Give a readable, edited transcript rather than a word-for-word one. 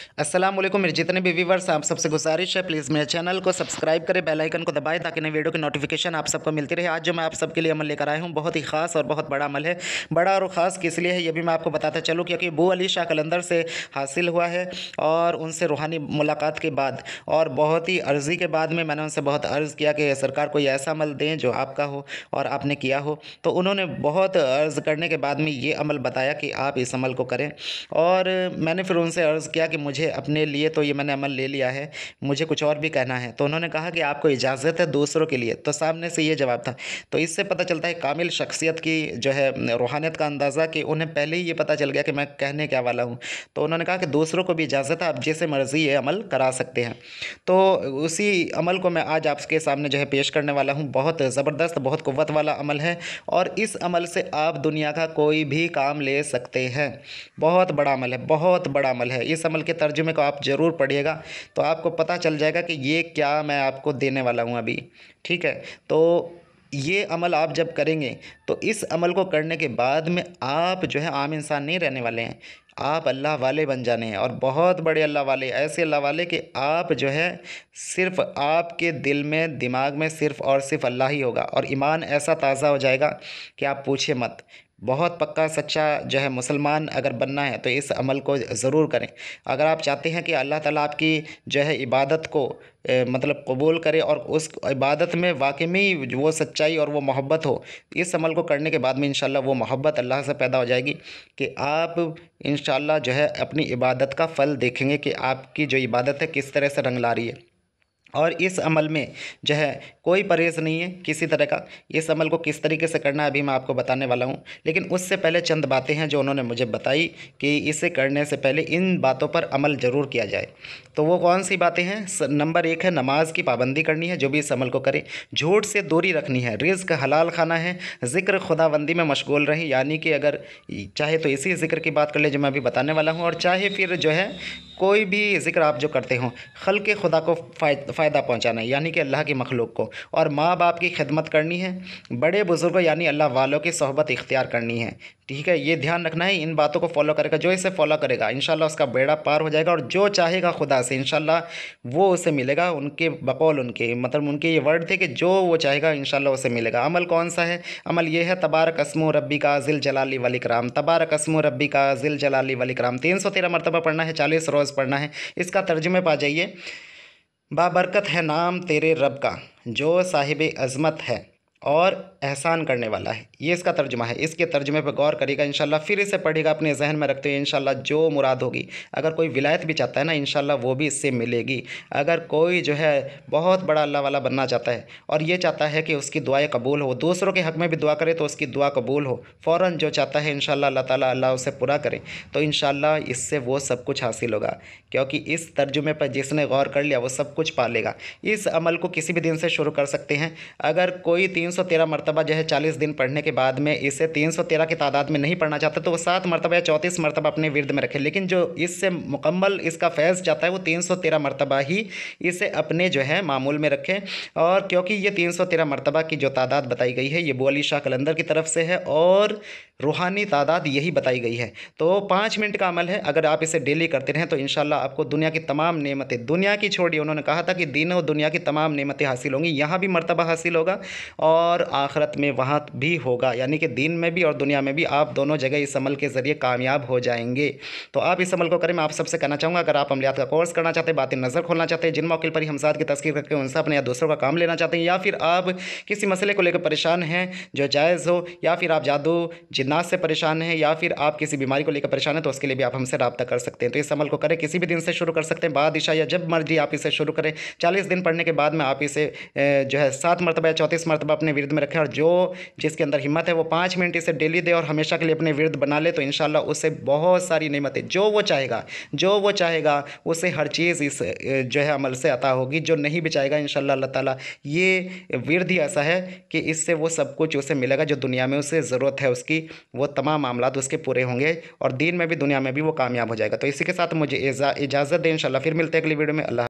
अस्सलाम वालेकुम मेरे जितने भी व्यूवर्स आप सबसे गुजारिश है प्लीज़ मेरे चैनल को सब्सक्राइब करें, बेल आइकन को दबाएं ताकि नई वीडियो की नोटिफिकेशन आप सबको मिलती रहे। आज जो मैं आप सबके लिए अमल लेकर आया हूँ बहुत ही ख़ास और बहुत बड़ा अमल है। बड़ा और ख़ास किस लिए है ये भी मैं आपको बताता चलूँ, क्योंकि बू अली शाह कलंदर से हासिल हुआ है और उनसे रूहानी मुलाकात के बाद और बहुत ही अर्ज़ी के बाद में मैंने उनसे बहुत अर्ज़ किया कि सरकार कोई ऐसा अमल दें जो आपका हो और आपने किया हो। तो उन्होंने बहुत अर्ज़ करने के बाद में ये अमल बताया कि आप इस अमल को करें। और मैंने फिर उनसे अर्ज़ किया कि मुझे अपने लिए तो ये मैंने अमल ले लिया है, मुझे कुछ और भी कहना है। तो उन्होंने कहा कि आपको इजाज़त है दूसरों के लिए। तो सामने से ये जवाब था। तो इससे पता चलता है कामिल शख्सियत की जो है रूहानियत का अंदाज़ा, कि उन्हें पहले ही ये पता चल गया कि मैं कहने क्या वाला हूँ। तो उन्होंने कहा कि दूसरों को भी इजाज़त है, आप जैसे मर्ज़ी ये अमल करा सकते हैं। तो उसी अमल को मैं आज आपके सामने जो है पेश करने वाला हूँ। बहुत ज़बरदस्त, बहुत क़ुव्वत वाला अमल है और इस अमल से आप दुनिया का कोई भी काम ले सकते हैं। बहुत बड़ा अमल है, बहुत बड़ा अमल है। इस अमल के तर्जुमे को आप ज़रूर पढ़िएगा तो आपको पता चल जाएगा कि ये क्या मैं आपको देने वाला हूँ अभी। ठीक है, तो ये अमल आप जब करेंगे तो इस अमल को करने के बाद में आप जो है आम इंसान नहीं रहने वाले हैं, आप अल्लाह वाले बन जाने हैं। और बहुत बड़े अल्लाह वाले, ऐसे अल्लाह वाले कि आप जो है सिर्फ़ आपके दिल में, दिमाग में सिर्फ़ और सिर्फ़ अल्लाह ही होगा और ईमान ऐसा ताज़ा हो जाएगा कि आप पूछिए मत। बहुत पक्का सच्चा जो है मुसलमान अगर बनना है तो इस अमल को ज़रूर करें। अगर आप चाहते हैं कि अल्लाह ताला आपकी जो है इबादत को मतलब कबूल करे और उस इबादत में वाकई में वो सच्चाई और वो मोहब्बत हो, इस अमल को करने के बाद में इंशाल्लाह वो मोहब्बत अल्लाह से पैदा हो जाएगी कि आप इंशाल्लाह जो है अपनी इबादत का फ़ल देखेंगे कि आपकी जो इबादत है किस तरह से रंग ला रही है। और इस अमल में जो है कोई परहेज़ नहीं है किसी तरह का। इस अमल को किस तरीके से करना है अभी मैं आपको बताने वाला हूँ, लेकिन उससे पहले चंद बातें हैं जो उन्होंने मुझे बताई कि इसे करने से पहले इन बातों पर अमल ज़रूर किया जाए। तो वो कौन सी बातें हैं? नंबर 1 है नमाज की पाबंदी करनी है, जो भी इस अमल को करे। झूठ से दूरी रखनी है, रिज़्क हलाल खाना है, ज़िक्र खुदाबंदी में मशगूल रहें, यानी कि अगर चाहे तो इसी ज़िक्र की बात कर ले जो मैं अभी बताने वाला हूँ, और चाहे फिर जो है कोई भी ज़िक्र आप जो करते हों, खल्क़ खुदा को फ़ायदा पहुँचाना है, यानी कि अल्लाह की मखलूक को, और माँ बाप की खिदमत करनी है, बड़े बुज़ुर्गों यानी अल्लाह वालों की सोहबत इख्तियार करनी है। ठीक है, ये ध्यान रखना है। इन बातों को फॉलो करेगा, जो इसे फॉलो करेगा इंशाल्लाह उसका बेड़ा पार हो जाएगा और जो चाहेगा खुदा से इंशाल्लाह वो उसे मिलेगा। उनके बकौल उनके मतलब उनके ये वर्ड थे कि जो वो चाहेगा इंशाल्लाह उसे मिलेगा। अमल कौन सा है? अमल ये है तबारक अस्मु रब्बी का ज़िल जलाली वल इकराम। तबारक अस्मु रब्बी का ज़िल जलाली वल इकराम 313 मरतबा पढ़ना है, 40 रोज़ पढ़ना है। इसका तर्जुमे पा जाइए। बाबरकत है नाम तेरे रब का जो साहिब अज़मत है और एहसान करने वाला है। ये इसका तर्जुमा है। इसके तर्जुमे पर गौर करेगा इंशाल्लाह, फिर इसे पढ़ेगा, अपने जहन में रखते हुए इंशाल्लाह जो मुराद होगी। अगर कोई विलायत भी चाहता है ना, इंशाल्लाह वो भी इससे मिलेगी। अगर कोई जो है बहुत बड़ा अल्लाह वाला बनना चाहता है और ये चाहता है कि उसकी दुआएं कबूल हो, दूसरों के हक़ में भी दुआ करे तो उसकी दुआ कबूल हो, फ़ौरन जो चाहता है इंशाल्लाह अल्लाह ताला अल्लाह उसे पूरा करे, तो इंशाल्लाह इससे वो सब कुछ हासिल होगा। क्योंकि इस तर्जुमे पर जिसने गौर कर लिया वो सब कुछ पा लेगा। इस अमल को किसी भी दिन से शुरू कर सकते हैं। अगर कोई 313 मरतबा जो है 40 दिन पढ़ने के बाद में इसे 313 की तादाद में नहीं पढ़ना चाहता तो वो 7 मरतबा या 34 मरतबा अपने विर्द में रखे, लेकिन जो इससे मुकम्मल इसका फैज़ चाहता है वो 313 मरतबा ही इसे अपने जो है मामूल में रखें। और क्योंकि ये 313 मरतबा की जो तादाद बताई गई है ये बू अली शाह कलंदर की तरफ से है और रूहानी तादाद यही बताई गई है। तो 5 मिनट का अमल है, अगर आप इसे डेली करते रहें तो इंशाल्लाह आपको दुनिया की तमाम नेमतें, दुनिया की छोड़िए, उन्होंने कहा था कि दीन और दुनिया की तमाम नेमतें हासिल होंगी। यहाँ भी मर्तबा हासिल होगा और आखिरत में वहाँ भी होगा, यानी कि दीन में भी और दुनिया में भी आप दोनों जगह इस अमल के ज़रिए कामयाब हो जाएंगे। तो आप इस अमल को करें। मैं आप सबसे कहना चाहूँगा, अगर आप अमलियात का कोर्स करना चाहते हैं, बातें नज़र खोलना चाहते हैं, जिन मौके पर ही हमसाद की तस्कीर करके उनसे अपने या दूसरों का काम लेना चाहते हैं, या फिर आप किसी मसले को लेकर परेशान हैं जो जायज़ हो, या फिर आप जादू जिन्नात से परेशान हैं, या फिर आप किसी बीमारी को लेकर परेशान हैं, तो उसके लिए भी आप हमसे रब्ता कर सकते हैं। तो इस अमल को करें, किसी भी दिन से शुरू कर सकते हैं, बाद इशा या जब मर्जी आप इसे शुरू करें। 40 दिन पढ़ने के बाद में आप इसे जो है 7 मरतबा या 34 मरतबा अपने विर्द में रखें और जो जिसके अंदर हिम्मत है वो 5 मिनट इसे डेली दे और हमेशा के लिए अपने विर्द बना ले, तो इंशाल्लाह उससे बहुत सारी नेमतें जो वो चाहेगा उसे हर चीज़ इस जो है अमल से अता होगी। जो नहीं भी चाहेगा इंशाल्लाह अल्लाह ताला ये विर्द ही ऐसा है कि इससे वो सब कुछ उसे मिलेगा जो दुनिया में उसे ज़रूरत है उसकी, वो तमाम मामलात उसके पूरे होंगे और दीन में भी दुनिया में भी वो कामयाब हो जाएगा। तो इसी के साथ मुझे इजाज़त दें, इंशाल्लाह फिर मिलते हैं अगली वीडियो में। अल्लाह।